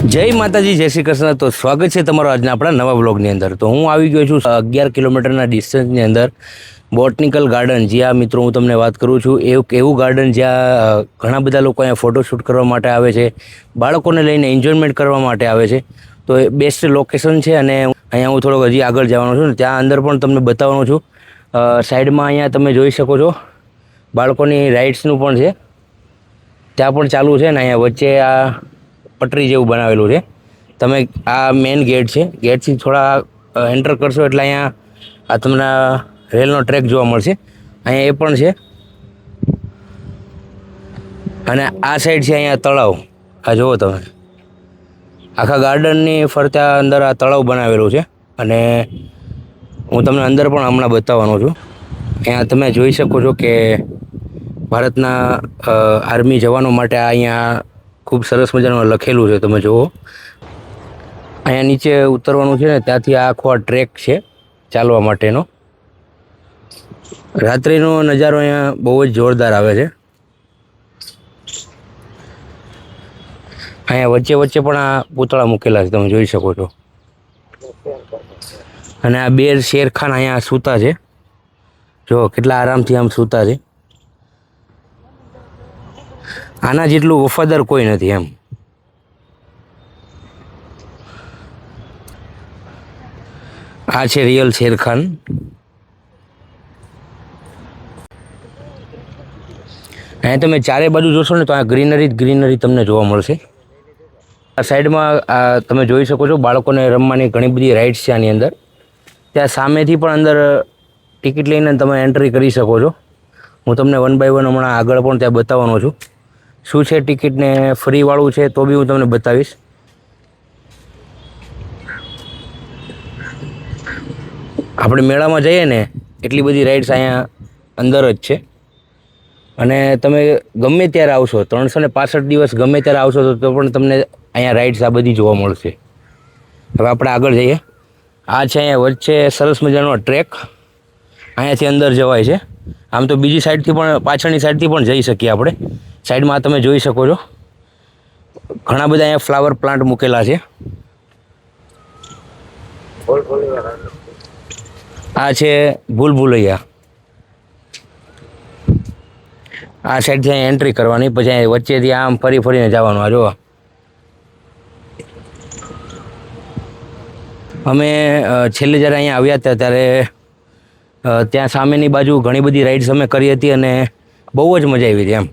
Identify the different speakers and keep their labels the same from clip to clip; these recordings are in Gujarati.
Speaker 1: જય માતાજી, જય શ્રી કૃષ્ણ. તો સ્વાગત છે તમારો આજના આપણા નવા બ્લોગની અંદર. તો હું આવી ગયો છું 11 કિલોમીટરના ડિસ્ટન્સની અંદર બોટનિકલ ગાર્ડન. જ્યાં મિત્રો હું તમને વાત કરું છું એવું ગાર્ડન જ્યાં ઘણા બધા લોકો અહીંયા ફોટોશૂટ કરવા માટે આવે છે, બાળકોને લઈને એન્જોયમેન્ટ કરવા માટે આવે છે. તો એ બેસ્ટ લોકેશન છે અને અહીંયા હું થોડોક હજી આગળ જવાનો છું ને ત્યાં અંદર પણ તમને બતાવવાનો છું. સાઈડમાં અહીંયા તમે જોઈ શકો છો બાળકોની રાઇડ્સનું પણ છે, ત્યાં પણ ચાલુ છે ને અહીંયા વચ્ચે આ પટરી જેવું બનાવેલું છે. તમે આ મેઇન ગેટ છે, ગેટથી થોડા એન્ટર કરશો એટલે અહીંયા આ તમને રેલનો ટ્રેક જોવા મળશે. અહીંયા એ પણ છે અને આ સાઈડ છે અહીંયા તળાવ. આ જુઓ તમે, આખા ગાર્ડનની ફરતા અંદર આ તળાવ બનાવેલું છે અને હું તમને અંદર પણ હમણાં બતાવવાનો છું. અહીંયા તમે જોઈ શકો છો કે ભારતના આર્મી જવાનો માટે અહીંયા ખૂબ સરસ મજાનું લખેલું છે. તમે જુઓ, અહીંયા નીચે ઉતરવાનું છે ને ત્યાંથી આ આખો આ ટ્રેક છે ચાલવા માટેનો. રાત્રિનો નજારો અહીંયા બહુ જ જોરદાર આવે છે. અહીંયા વચ્ચે વચ્ચે પણ આ પૂતળા મૂકેલા છે, તમે જોઈ શકો છો. અને આ બે શેરખાન અહીંયા સૂતા છે, જો કેટલા આરામથી આમ સૂતા છે. આના જેટલું વફાદાર કોઈ નથી એમ. આ છે રિયલ શેરખાન. અહીંયા તમે ચારે બાજુ જોશો ને તો આ ગ્રીનરી તમને જોવા મળશે. આ સાઈડમાં તમે જોઈ શકો છો બાળકોને રમવાની ઘણી બધી રાઇડ્સ છે આની અંદર. ત્યાં સામેથી પણ અંદર ટિકિટ લઈને તમે એન્ટ્રી કરી શકો છો. હું તમને 1 બાય 1 હમણાં આગળ પણ ત્યાં બતાવવાનો છું. શું છે ટિકિટને ફ્રીવાળું છે તો બી હું તમને બતાવીશ. આપણે મેળામાં જઈએ ને એટલી બધી રાઇડ્સ અહીંયા અંદર જ છે અને તમે ગમે ત્યારે આવશો, 365 દિવસ ગમે ત્યારે આવશો તો પણ તમને અહીંયા રાઇડ્સ આ બધી જોવા મળશે. હવે આપણે આગળ જઈએ. આ છે અહીંયા વચ્ચે સરસ મજાનો ટ્રેક, અહીંયાથી અંદર જવાય છે. આમ તો બીજી સાઈડથી પણ, પાછળની સાઈડથી પણ જઈ શકીએ આપણે. સાઈડમાં તમે જોઈ શકો છો ઘણા બધા અહીંયા ફ્લાવર પ્લાન્ટ મૂકેલા છે. આ છે ભૂલભુલૈયા. આ સાઈડથી અહીંયા એન્ટ્રી કરવાની, પછી અહીંયા વચ્ચેથી આમ ફરીને જવાનું. આ જો અમે છેલ્લે જ્યારે અહીંયા આવ્યા હતા ત્યારે ત્યાં સામેની બાજુ ઘણી બધી રાઇડ્સ અમે કરી હતી અને બહુ જ મજા આવી હતી એમ.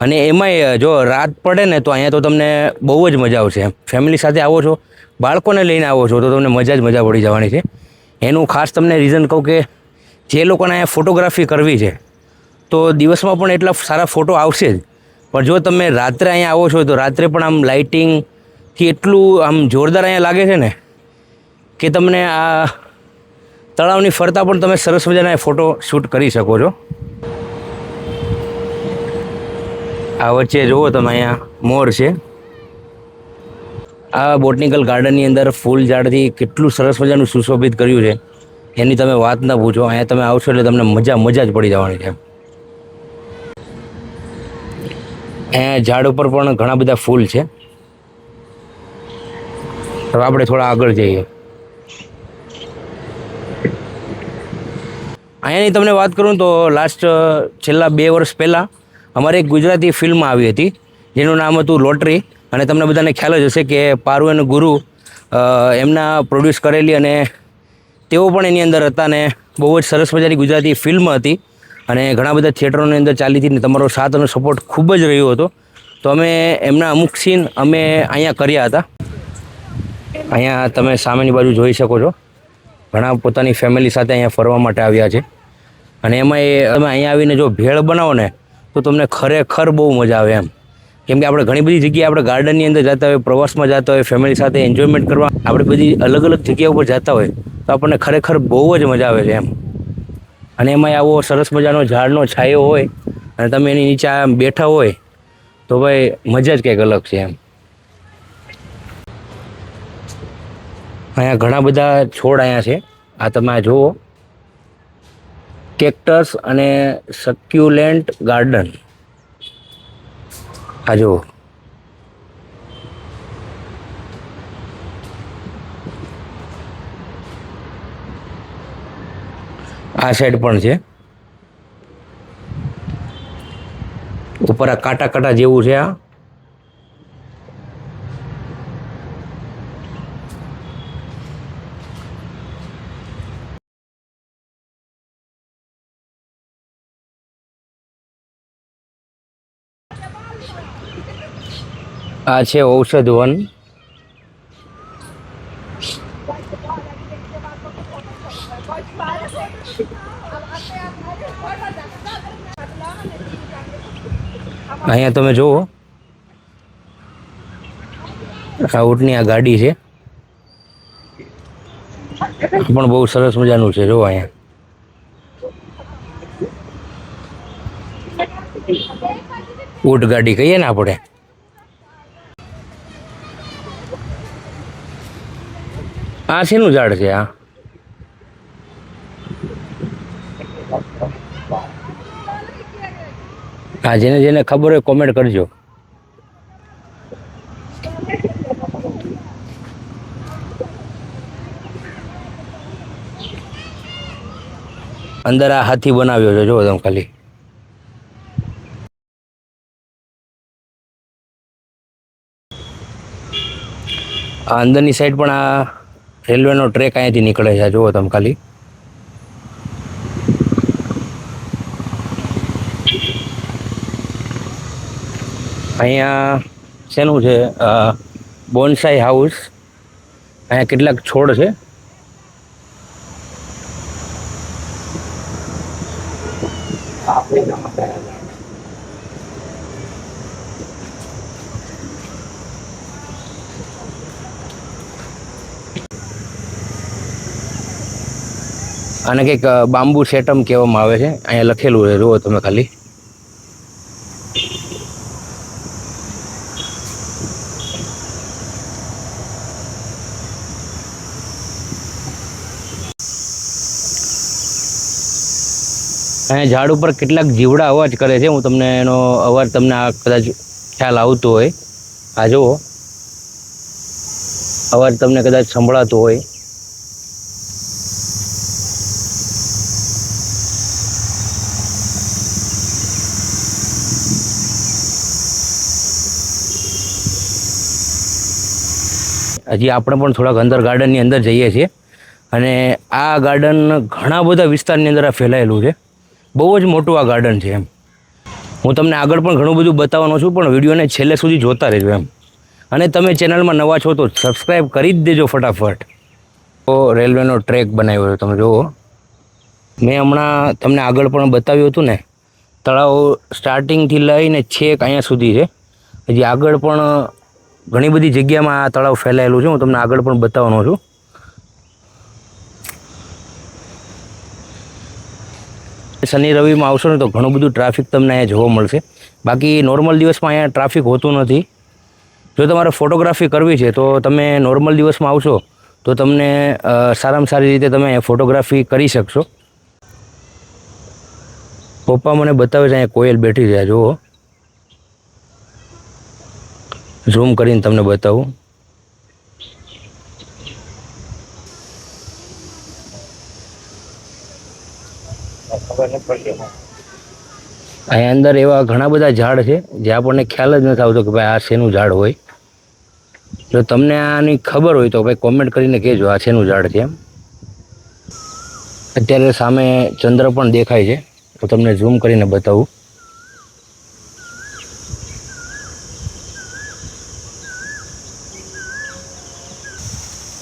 Speaker 1: અને એમાંય જો રાત પડે ને તો અહીંયા તો તમને બહુ જ મજા આવશે એમ. ફેમિલી સાથે આવો છો, બાળકોને લઈને આવો છો તો તમને મજા પડી જવાની છે. એનું ખાસ તમને રીઝન કહું કે જે લોકોને અહીંયા ફોટોગ્રાફી કરવી છે તો દિવસમાં પણ એટલા સારા ફોટો આવશે જ, પણ જો તમે રાત્રે અહીંયા આવો છો તો રાત્રે પણ આમ લાઇટિંગથી એટલું આમ જોરદાર અહીંયા લાગે છે ને કે તમને આ તળાવની ફરતા પણ તમે સરસ મજાના ફોટો શૂટ કરી શકો છો. આ વચ્ચે જુઓ તમે, અહીંયા મોર છે. આ બોટનિકલ ગાર્ડનની અંદર ફૂલ ઝાડથી કેટલું સરસ મજાનું સુશોભિત કર્યું છે એની તમે વાત ના પૂછો. અહીંયા તમે આવશો એટલે તમને મજા જ પડી જવાની છે. અહીંયા ઝાડ ઉપર પણ ઘણા બધા ફૂલ છે. હવે આપણે થોડા આગળ જઈએ. અહીંયાની તમને વાત કરું તો છેલ્લા 2 વર્ષ પહેલાં અમારે એક ગુજરાતી ફિલ્મ આવી હતી જેનું નામ હતું લોટરી. અને તમને બધાને ખ્યાલ જ હશે કે પારુ અને ગુરુ એમના પ્રોડ્યુસ કરેલી અને તેઓ પણ એની અંદર હતા ને બહુ જ સરસ મજાની ગુજરાતી ફિલ્મ હતી અને ઘણા બધા થિયેટરોની અંદર ચાલી હતી ને તમારો સાથ અને સપોર્ટ ખૂબ જ રહ્યો હતો. તો અમે એમના અમુક સીન અમે અહીંયા કર્યા હતા. અહીંયા તમે સામેની બાજુ જોઈ શકો છો ઘણા પોતાની ફેમિલી સાથે અહીંયા ફરવા માટે આવ્યા છે. અને એમાં તમે અહીંયા આવીને જો ભેળ બનાવો ને તો તમને ખરેખર બહુ મજા આવે એમ. કેમ કે આપણે ઘણી બધી જગ્યાએ આપણે ગાર્ડનની અંદર જતા હોય, પ્રવાસમાં જતા હોય, ફેમિલી સાથે એન્જોયમેન્ટ કરવા આપણે બધી અલગ જગ્યા ઉપર જતા હોય તો આપણને ખરેખર બહુ જ મજા આવે છે એમ. અને એમાં આવો સરસ મજાનો ઝાડનો છાંયો હોય અને તમે એની નીચે આમ બેઠા હોય તો ભાઈ મજા જ કંઈક અલગ છે એમ. અહીંયા ઘણા બધા છોડ અહીંયા છે. આ તમે આ જુઓ, કેક્ટસ અને સક્યુલેન્ટ ગાર્ડન. આ જુઓ, આ સાઈડ પણ છે. ઉપર આ કાંટા કાંટા જેવું છે. આ છે ઔષધ વન. અહીંયા તમે જુઓ, આ ઊંટની આ ગાડી છે, પણ બહુ સરસ મજાનું છે. જો અહીંયા ઊંટ ગાડી કહીએ ને આપણે. આ શેનું ઝાડ છે? આ જેને જેને ખબર હોય કોમેન્ટ કરજો. અંદર આ હાથી બનાવ્યો છે, જો તમે ખાલી. આ અંદરની સાઈડ પણ આ રેલવેનો ટ્રેક અહીંયાથી નીકળે છે, જુઓ તમે ખાલી. અહીંયા શેનું છે? બોનસાઈ હાઉસ. અહીંયા કેટલાક છોડ છે. આને કંઈક બાંબુ સેટમ કહેવામાં આવે છે. અહીંયા લખેલું છે, જુઓ તમે ખાલી. અહીંયા ઝાડ ઉપર કેટલાક જીવડા અવાજ કરે છે. હું તમને એનો અવાજ તમને આ કદાચ ખ્યાલ આવતો હોય. આ જુઓ, અવાજ તમને કદાચ સંભળાતો હોય. હજી આપણે પણ થોડાક અંદર ગાર્ડનની અંદર જઈએ છીએ. અને આ ગાર્ડન ઘણા બધા વિસ્તારની અંદર ફેલાયેલું છે. બહુ જ મોટું આ ગાર્ડન છે. હું તમને આગળ પણ ઘણું બધું બતાવવાનો છું, પણ વિડીયોને છેલ્લે સુધી જોતા રહેજો અને તમે ચેનલમાં નવા છો તો સબસ્ક્રાઈબ કરી જ દેજો ફટાફટ. તો રેલવેનો ટ્રેક બનાવ્યો છે, તમે જુઓ. મેં હમણાં તમને આગળ પણ બતાવ્યું હતું ને, તળાવ સ્ટાર્ટિંગથી લઈને છેક અહીંયા સુધી છે. હજી આગળ પણ ઘણી બધી જગ્યામાં આ તળાવ ફેલાયેલું છે. હું તમને આગળ પણ બતાવવાનો છું. શનિ રવિમાં આવશો ને તો ઘણું બધું ટ્રાફિક તમને અહીંયા જોવા મળશે. બાકી નોર્મલ દિવસમાં અહીંયા ટ્રાફિક હોતું નથી. જો તમારે ફોટોગ્રાફી કરવી છે તો તમે નોર્મલ દિવસમાં આવશો તો તમને સારામાં સારી રીતે તમે ફોટોગ્રાફી કરી શકશો. પપ્પા મને બતાવે છે અહીંયા કોયલ બેઠી છે, જુઓ. ઝૂમ કરીને તમને બતાવું. અહીંયા અંદર એવા ઘણા બધા ઝાડ છે જે આપણને ખ્યાલ જ નથી આવતો કે ભાઈ આ શેનું ઝાડ હોય. જો તમને આની ખબર હોય તો ભાઈ કોમેન્ટ કરીને કહેજો આ શેનું ઝાડ છે એમ. અત્યારે સામે ચંદ્ર પણ દેખાય છે, તો તમને ઝૂમ કરીને બતાવું.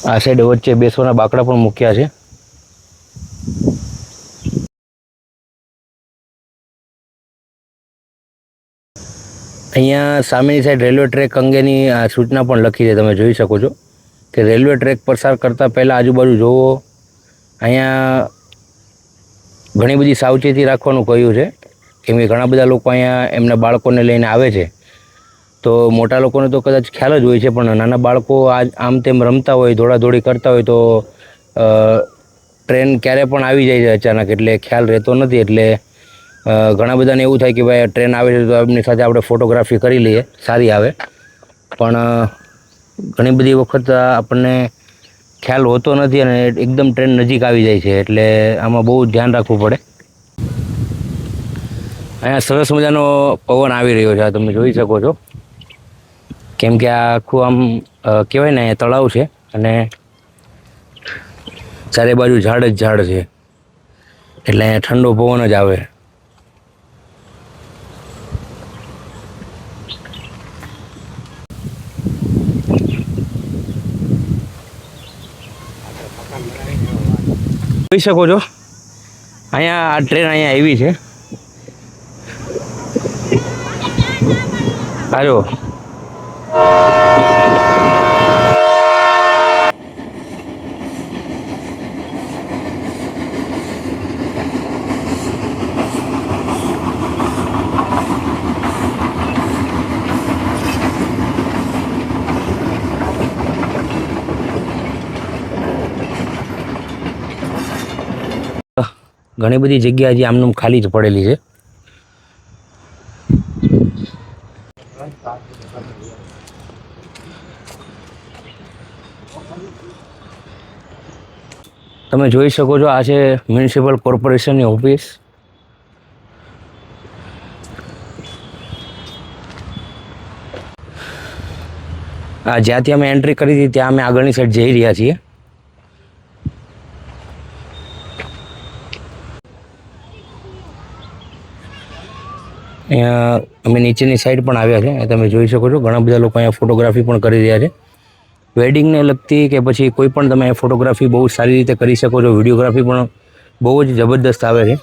Speaker 1: આ સાઈડ વચ્ચે બેસવાના બાકડા પણ મૂક્યા છે. અહીંયા સામેની સાઈડ રેલવે ટ્રેક અંગેની સૂચના પણ લખી છે, તમે જોઈ શકો છો કે રેલવે ટ્રેક પસાર કરતાં પહેલાં આજુબાજુ જોવો. અહીંયા ઘણી બધી સાવચેતી રાખવાનું કહ્યું છે, કેમ કે ઘણા બધા લોકો અહીંયા એમના બાળકોને લઈને આવે છે. તો મોટા લોકોને તો કદાચ ખ્યાલ જ હોય છે, પણ નાના બાળકો આમ તેમ રમતા હોય, દોડાદોડી કરતા હોય તો ટ્રેન ક્યારે પણ આવી જાય છે અચાનક, એટલે ખ્યાલ રહેતો નથી. એટલે ઘણા બધાને એવું થાય કે ભાઈ ટ્રેન આવે છે તો એમની સાથે આપણે ફોટોગ્રાફી કરી લઈએ, સારી આવે. પણ ઘણી બધી વખત આપણને ખ્યાલ હોતો નથી અને એકદમ ટ્રેન નજીક આવી જાય છે, એટલે આમાં બહુ ધ્યાન રાખવું પડે. અહીંયા સરસ મજાનો પવન આવી રહ્યો છે, આ તમે જોઈ શકો છો, કેમ કે આ આખું આમ કહેવાય ને અહીંયા તળાવ છે અને ચારે બાજુ ઝાડ જ ઝાડ છે, એટલે અહીંયા ઠંડો પવન જ આવે. જોઈ શકો છો અહીંયા આ ટ્રેન અહીંયા આવી છે. આજો ઘણી બધી જગ્યા હજી આમનું ખાલી જ પડેલી છે. તમે જોઈ શકો છો આ છે મ્યુનિસિપલ કોર્પોરેશનની ઓફિસ. જ્યાંથી અમે એન્ટ્રી કરી હતી ત્યાં અમે આગળની સાઈડ જઈ રહ્યા છીએ. અહીંયા અમે નીચેની સાઈડ પણ આવ્યા છે, તમે જોઈ શકો છો ઘણા બધા લોકો અહીંયા ફોટોગ્રાફી પણ કરી રહ્યા છે. વેડિંગને લગતી કે પછી કોઈ પણ તમે ફોટોગ્રાફી બહુ સારી રીતે કરી શકો છો. વિડીયોગ્રાફી પણ બહુ જ જબરદસ્ત આવે છે.